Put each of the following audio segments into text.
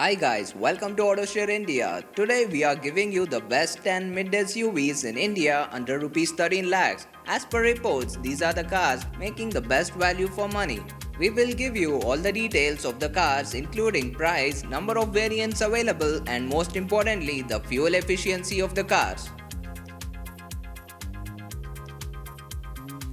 Hi guys, welcome to AutoShare India. Today we are giving you the best 10 mid SUVs in India under rupees 13 lakhs. As per reports, these are the cars making the best value for money. We will give you all the details of the cars including price, number of variants available and most importantly the fuel efficiency of the cars.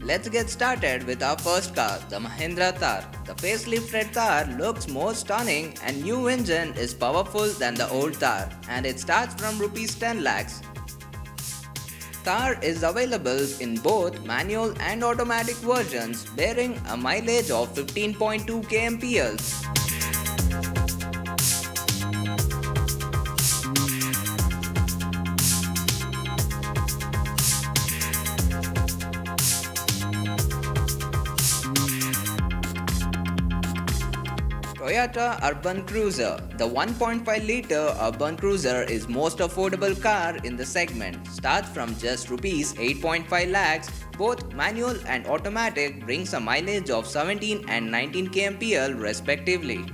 Let's get started with our first car, the Mahindra Thar. The facelifted Thar looks more stunning and new engine is powerful than the old Thar and it starts from rupees 10 lakhs. Thar is available in both manual and automatic versions bearing a mileage of 15.2 kmpl. Toyota Urban Cruiser. The 1.5-liter Urban Cruiser is most affordable car in the segment. Starts from just rupees 8.5 lakhs. Both manual and automatic brings a mileage of 17 and 19 kmpl respectively.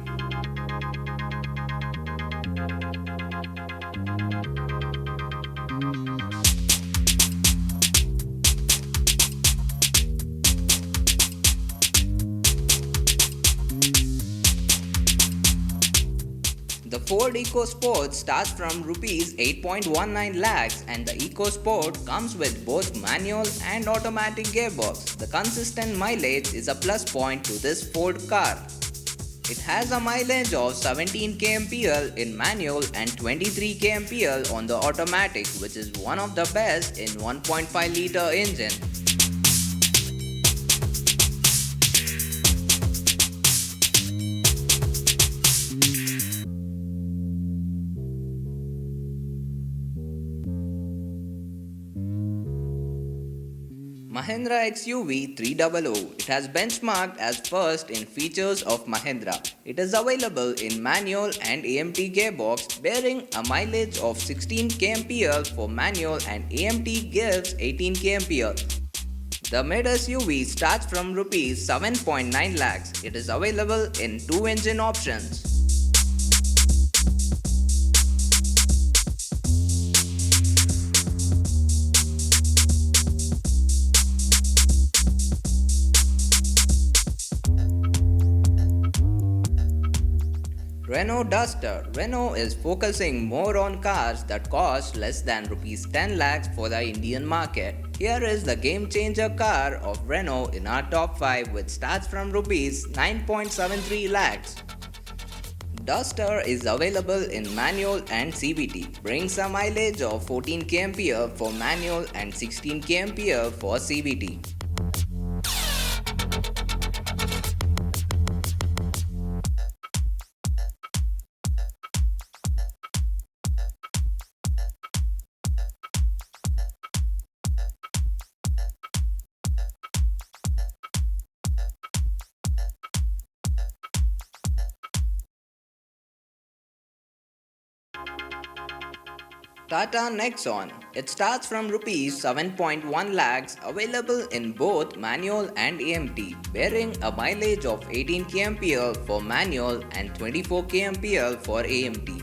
The Ford EcoSport starts from rupees 8.19 lakhs and the EcoSport comes with both manual and automatic gearbox. The consistent mileage is a plus point to this Ford car. It has a mileage of 17 kmpl in manual and 23 kmpl on the automatic, which is one of the best in 1.5-liter engine. Mahindra XUV 300. It has benchmarked as first in features of Mahindra. It is available in manual and AMT gearbox bearing a mileage of 16 kmpl for manual and AMT gives 18 kmpl. The mid SUV starts from rupees 7.9 lakhs. It is available in two engine options. Renault Duster. Renault is focusing more on cars that cost less than rupees 10 lakhs for the Indian market. Here is the game changer car of Renault in our top 5 which starts from rupees 9.73 lakhs. Duster is available in manual and CVT. Brings a mileage of 14 kmpl for manual and 16 kmpl for CVT. Tata Nexon. It starts from rupees 7.1 lakhs, available in both manual and AMT, bearing a mileage of 18 kmpl for manual and 24 kmpl for AMT.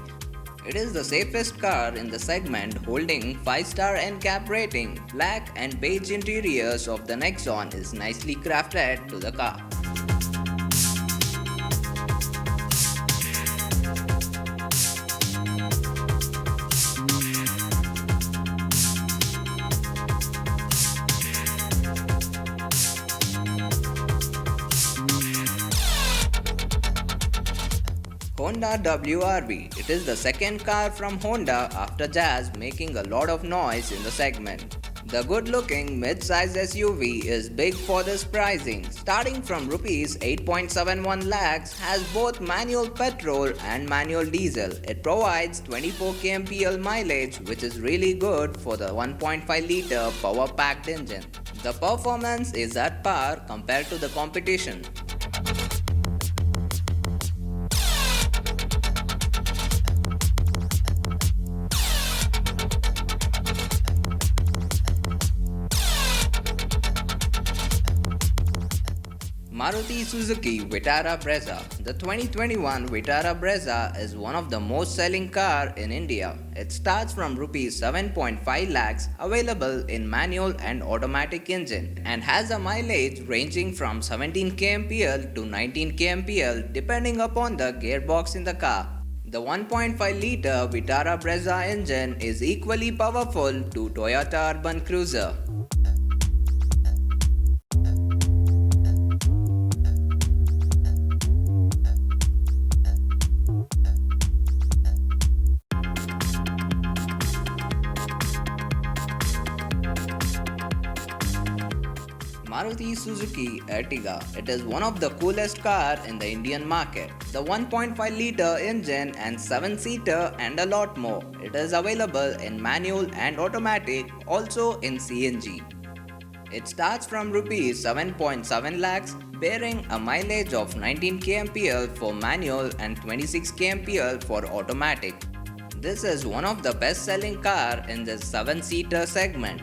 It is the safest car in the segment, holding 5-star NCAP rating. Black and beige interiors of the Nexon is nicely crafted to the car. Honda WRV. It is the second car from Honda after Jazz, making a lot of noise in the segment. The good-looking mid-size SUV is big for this pricing. Starting from rupees 8.71 lakhs, has both manual petrol and manual diesel. It provides 24 kmpl mileage, which is really good for the 1.5-liter power-packed engine. The performance is at par compared to the competition. Maruti Suzuki Vitara Brezza. The 2021 Vitara Brezza is one of the most selling car in India. It starts from rupees 7.5 lakhs, available in manual and automatic engine, and has a mileage ranging from 17 kmpl to 19 kmpl depending upon the gearbox in the car. The 1.5-liter Vitara Brezza engine is equally powerful to Toyota Urban Cruiser. Maruti Suzuki Ertiga. It is one of the coolest car in the Indian market. The 1.5-liter engine and 7-seater and a lot more. It is available in manual and automatic, also in CNG. It starts from rupees 7.7 lakhs, bearing a mileage of 19 kmpl for manual and 26 kmpl for automatic. This is one of the best-selling car in this 7-seater segment.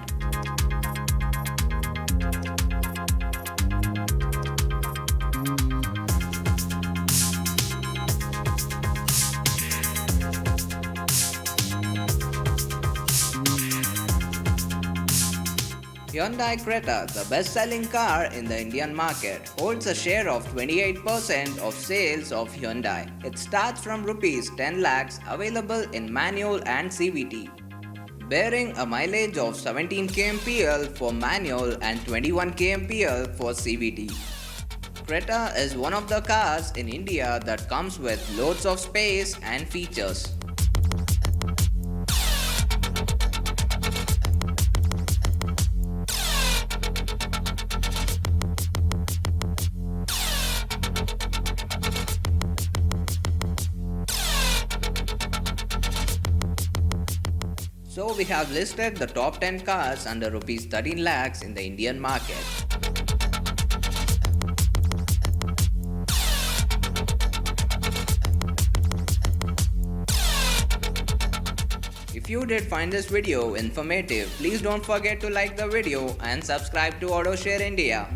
Hyundai Creta, the best-selling car in the Indian market, holds a share of 28% of sales of Hyundai. It starts from rupees 10 lakhs, available in manual and CVT, bearing a mileage of 17 kmpl for manual and 21 kmpl for CVT. Creta is one of the cars in India that comes with loads of space and features. So we have listed the top 10 cars under rupees 13 lakhs in the Indian market. If you did find this video informative, please don't forget to like the video and subscribe to AutoShare India.